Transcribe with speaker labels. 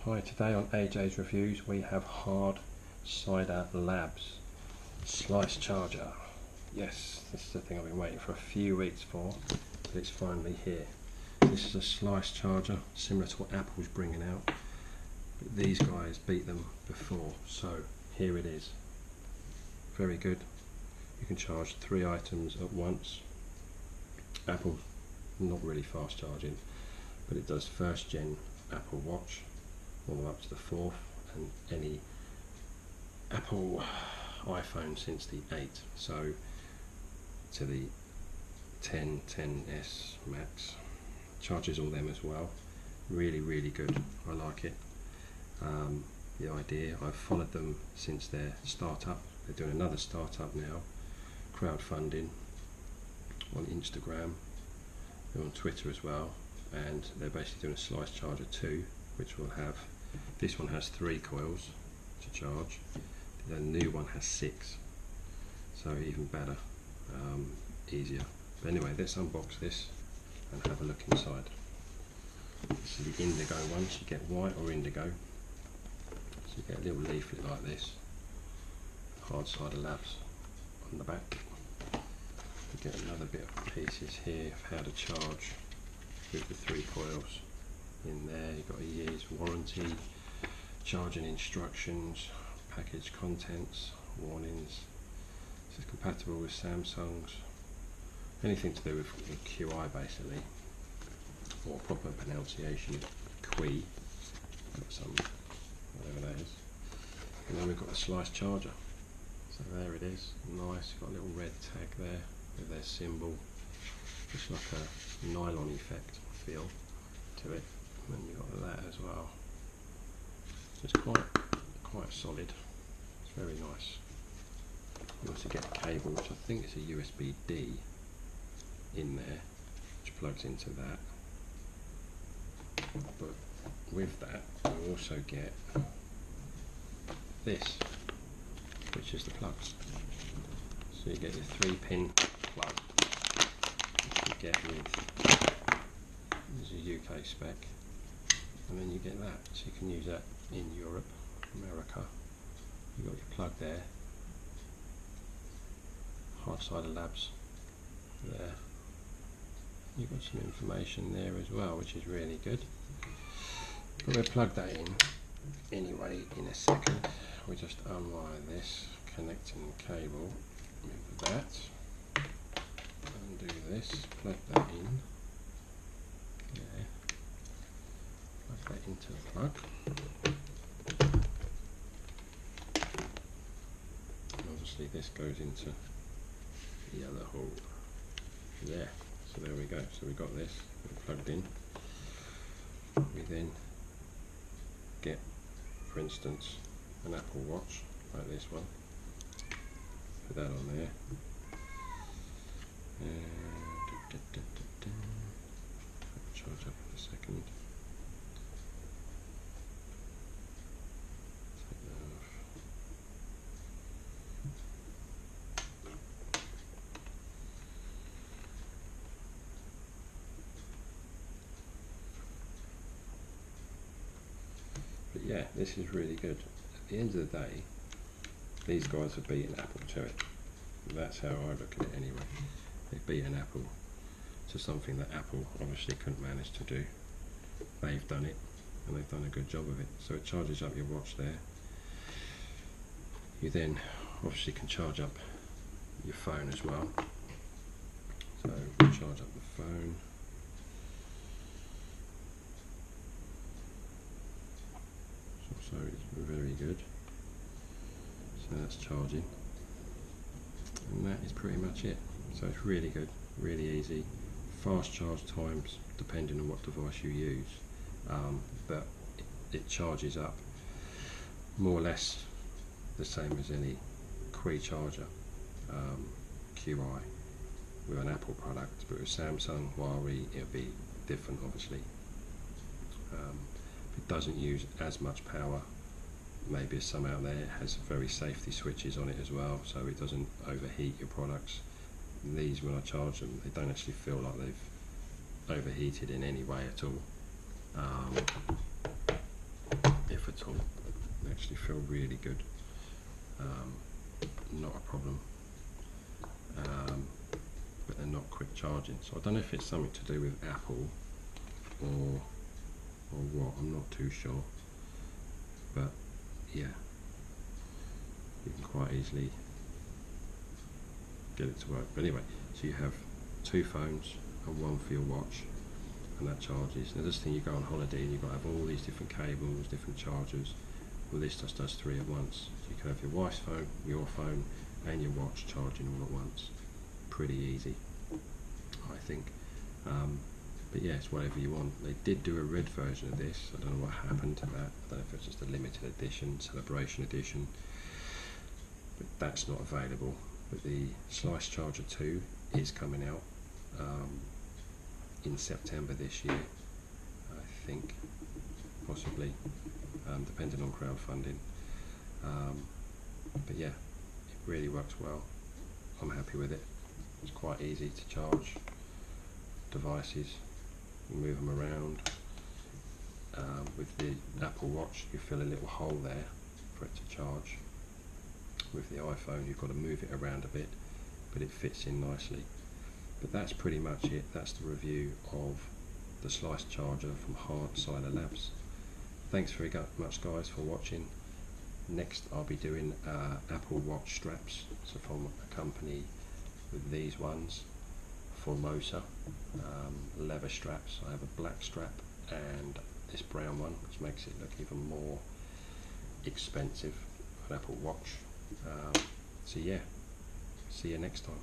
Speaker 1: Hi, today on AJ's Reviews we have Hardciderlabs Slice charger. Yes, this is the thing I've been waiting for a few weeks for, but it's finally here. This is a Slice charger, similar to what Apple's bringing out, but these guys beat them before, so here it is. Very good. You can charge 3 items at once. Apple, not really fast charging, but it does first gen Apple Watch all the way up to the 4th, and any Apple iPhone since the 8, so to the 10, 10s Max. Charges all them as well. Really good. I like it. The idea, I've followed them since their startup. They're doing another startup now, crowdfunding on Instagram. They're on Twitter as well, and they're basically doing a Slice charger 2, which will have, this one has 3 coils to charge, the new one has 6, so even better, easier. But anyway, let's unbox this and have a look inside. This is the indigo one, so you get white or indigo. So you get a little leaflet like this, Hardciderlabs on the back. You get another bit of pieces here of how to charge with the 3 coils. In there you've got a year's warranty, charging instructions, package contents, warnings. This is compatible with Samsung's, anything to do with QI basically, or proper pronunciation, QI, some whatever that is. And then we've got the Slice charger. So there it is, nice, got a little red tag there with their symbol, just like a nylon effect feel to it. And then you've got that as well. It's quite solid. It's very nice. You also get a cable, which I think is a USB-D in there, which plugs into that. But with that, you also get this, which is the plugs. So you get your 3-pin plug, which you get with, this is a UK spec, and then you get that, so you can use that in Europe, America. You've got your plug there, Hardciderlabs there. You've got some information there as well, which is really good. But we'll plug that in anyway in a second. We just unwire this connecting cable with that, undo this, plug that in there, plug that into the plug, and obviously this goes into the other hole there. So there we go, so we got this plugged in. We then get, for instance, an Apple Watch like this one, put that on there, and charge up in a second. Take that off. But yeah, this is really good. At the end of the day, these guys have beaten Apple to it. That's how I look at it anyway. They've beaten Apple to something that Apple obviously couldn't manage to do. They've done it, and they've done a good job of it. So it charges up your watch there. You then obviously can charge up your phone as well. So we'll charge up the phone. So it's very good. So that's charging, and that is pretty much it. So it's really good, really easy, fast charge times depending on what device you use, but it charges up more or less the same as any QI charger, QI, with an Apple product. But with Samsung, Huawei, it'll be different obviously. It doesn't use as much power maybe as some out there. It has very safety switches on it as well, so it doesn't overheat your products. These, when I charge them, they don't actually feel like they've overheated in any way at all. if at all. They actually feel really good. Not a problem. But they're not quick charging. So I don't know if it's something to do with Apple or what, I'm not too sure. But yeah, you can quite easily get it to work. But anyway, so you have 2 phones and 1 for your watch, and that charges. Now this thing, you go on holiday and you've got to have all these different cables, different chargers. Well, this just does 3 at once. So you can have your wife's phone, your phone, and your watch charging all at once. Pretty easy, I think. But yeah, it's whatever you want. They did do a red version of this. I don't know what happened to that. I don't know if it's just a limited edition, celebration edition. But that's not available. But the Slice Charger 2 is coming out in September this year, I think, possibly, depending on crowdfunding. But yeah, it really works well. I'm happy with it. It's quite easy to charge devices. You move them around. With the Apple Watch, you fill a little hole there for it to charge. With the iPhone, you've got to move it around a bit, but it fits in nicely. But that's pretty much it. That's the review of the Slice Charger from Hardciderlabs. Thanks very much, guys, for watching. Next, I'll be doing Apple Watch straps. So from a company with these ones, Formosa, leather straps. I have a black strap and this brown one, which makes it look even more expensive for an Apple Watch. So yeah, see you next time.